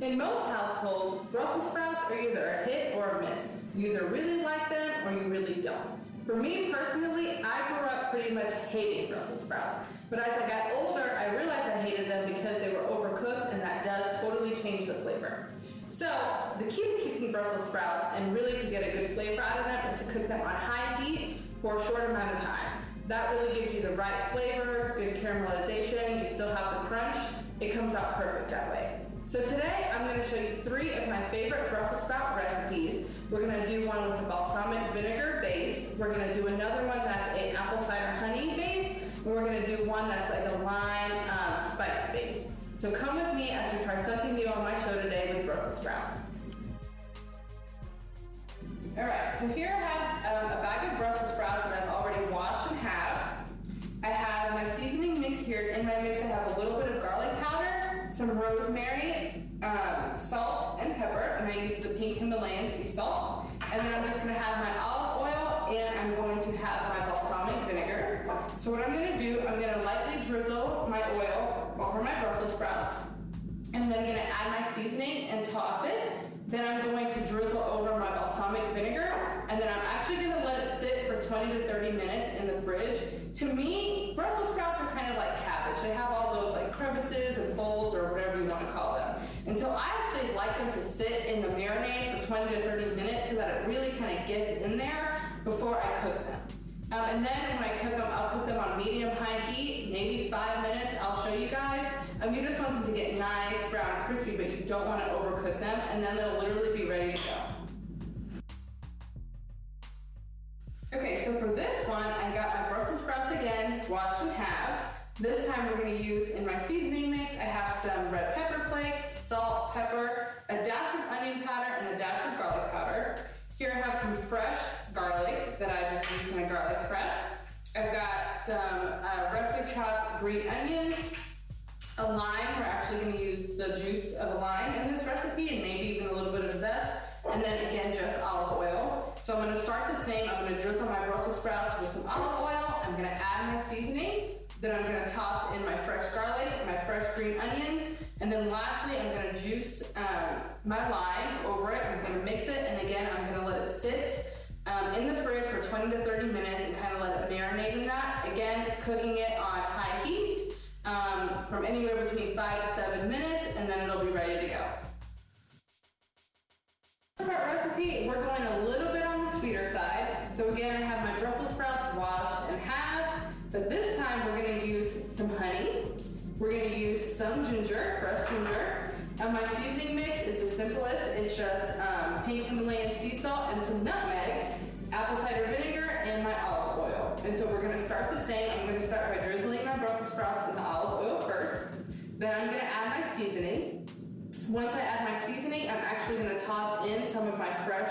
In most households, Brussels sprouts are either a hit or a miss. You either really like them or you really don't. For me personally, I grew up pretty much hating Brussels sprouts, but as I got older, I realized I hated them because they were overcooked, and that does totally change the flavor. So, the key to keeping Brussels sprouts and really to get a good flavor out of them is to cook them on high heat for a short amount of time. That really gives you the right flavor, good caramelization, you still have the crunch. It comes out perfect that way. So today, I'm going to show you 3 of my favorite Brussels sprout recipes. We're going to do one with a balsamic vinegar base. We're going to do another one that's an apple cider honey base. And we're going to do one that's like a lime spice base. So come with me as we try something new on my show today with Brussels sprouts. Alright, so here I have a bag of Brussels sprouts that I've already washed and halved. I have my seasoning mix here. In my mix I have a little bit of garlic powder, some rosemary, salt, and pepper, and I use the pink Himalayan sea salt. And then I'm just going to have my olive oil, and I'm going to have my balsamic vinegar. So what I'm going to do, I'm going to lightly drizzle my oil over my Brussels sprouts, and then I'm going to add my seasoning and toss it. Then I'm going to drizzle over my balsamic vinegar, and then I'm actually going to let it sit for 20 to 30 minutes in the fridge. To me, Brussels sprouts are kind of like cabbage. They have all those like crevices and folds or whatever you want to call them. And so I actually like them to sit in the marinade for 20 to 30 minutes so that it really kind of gets in there before I cook them. And then when I cook them, I'll cook them on medium-high heat, maybe 5 minutes. I'll show you guys. You just want them to get nice, brown, crispy, but you don't want to overcook them, and then they'll literally be ready to go. Okay, so for this one, I got my Brussels sprouts again, washed and halved. This time we're going to use, in my seasoning mix, I have some red pepper flakes, salt, pepper, a dash of onion powder, and a dash of garlic powder. Here I have some fresh garlic that I just used in a garlic press. I've got some roughly chopped green onions, a lime. We're actually going to use the juice of a lime in this recipe, and maybe even a little bit of zest, and then again just olive oil. So I'm going to start the same. I'm going to drizzle my Brussels sprouts with some olive oil. I'm going to add my seasoning. Then I'm going to toss in my fresh garlic, my fresh green onions, and then lastly I'm going to juice my lime over it. I'm going to mix it, and again I'm going to let it sit in the fridge for 20 to 30 minutes and kind of let it marinate in that. Again, cooking it on high heat from anywhere between 5 to 7 minutes, and then it'll be ready to go. For our recipe, we're going a little bit on the sweeter side. So again, I have my Brussels sprouts washed and halved, but this time we're going to use some honey. We're going to use some ginger, fresh ginger. My seasoning mix is the simplest. It's just pink Himalayan sea salt and some nutmeg, apple cider vinegar, and my olive oil. And so we're going to start the same. I'm going to start by drizzling my Brussels sprouts in the olive oil first. Then I'm going to add my seasoning. Once I add my seasoning, I'm actually going to toss in some of my fresh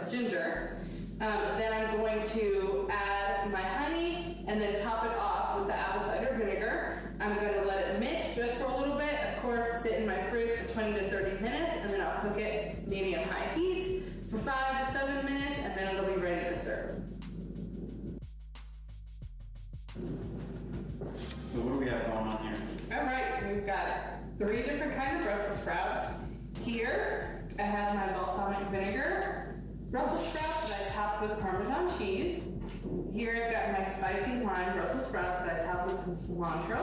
ginger. Then I'm going to add my honey and then top it off with the apple cider vinegar. I'm going to let it mix just for a little bit. Of course, sit in my fridge for 20 to 30 minutes, and then I'll cook it medium-high heat for 5 to 7 minutes, and then it'll be ready to serve. So what do we have going on here? All right, so we've got 3 different kinds of Brussels sprouts. Here, I have my balsamic vinegar Brussels sprouts that I topped with Parmesan cheese. Here I've got my spicy lime Brussels sprouts that I topped with some cilantro.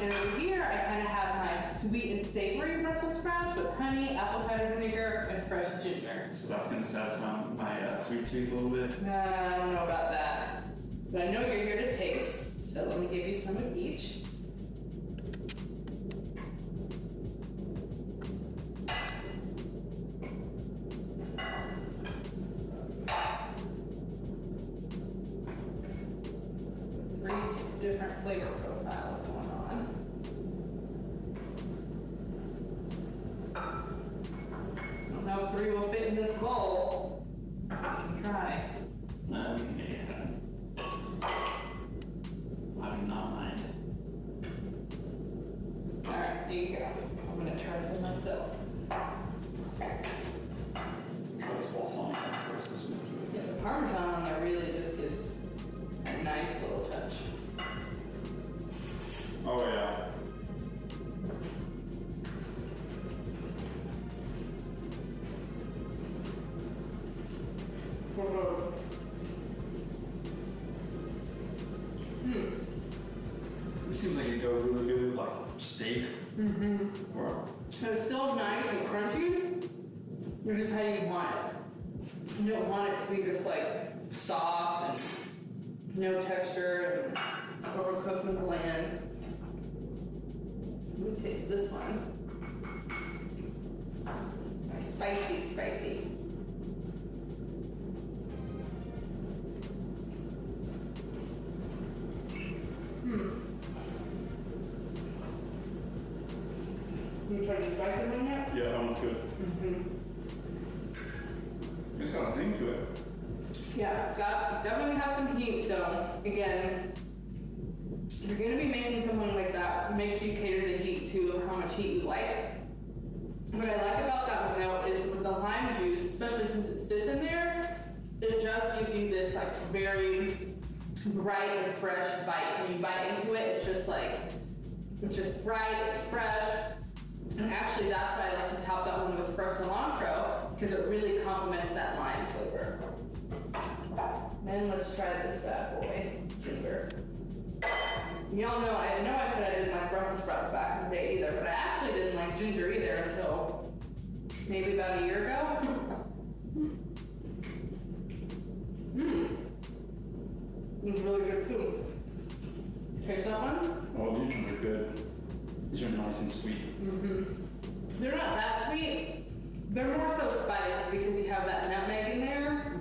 And over here I kind of have my sweet and savory Brussels sprouts with honey, apple cider vinegar, and fresh ginger. So that's going to satisfy my sweet tooth a little bit? I don't know about that. But I know you're here to taste, so let me give you some of each. Different flavor profiles going on. I don't know if 3 will fit in this bowl. We can try. Yeah. I do not mind. Alright, there you go. I'm going to try some myself. Yeah, the Parmesan on there really just gives a nice little touch. Oh yeah. It seems like it goes really good with like steak. Mm-hmm. Or It's still nice and crunchy, which is how you want it. You don't want it to be just like soft and no texture and overcooked and bland. Let me taste this one. Spicy, spicy. You try to spice it in yet? yeah, that one's good. It's got a thing to it. Yeah, it's got, definitely has some heat, so again, if you're gonna be making something like that, make sure you cater the heat to how much heat you like. What I like about that one though is with the lime juice, especially since it sits in there, it just gives you this like very bright and fresh bite. When you bite into it, it's just bright, it's fresh. And actually that's why I like to top that one with fresh cilantro, because it really complements that lime flavor. Then let's try this bad boy, ginger. Y'all know, I said I didn't like Brussels sprouts back in the day either, but I actually didn't like ginger either until maybe about a year ago. It's really good too. Taste that one? Oh, these ones are good. These are nice and sweet. They're not that sweet. They're more so spiced because you have that nutmeg in there.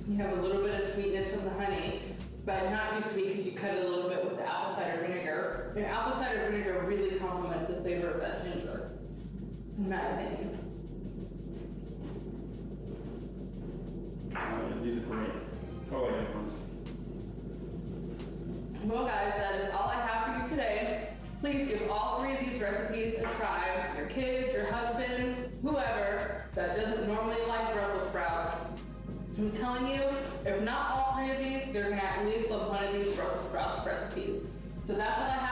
You have a little bit of sweetness from the honey, but not too sweet because you cut it a little bit with the apple cider vinegar. And apple cider vinegar really complements the flavor of that ginger, in my opinion. These are great. I like these ones. Well guys, that is all I have for you today. Please give all 3 of these recipes a try. Your kids, your husband, whoever that doesn't normally like Brussels sprouts. I'm telling you, if not all 3 of these, they're gonna at least love one of these Brussels sprouts recipes. So that's all I have.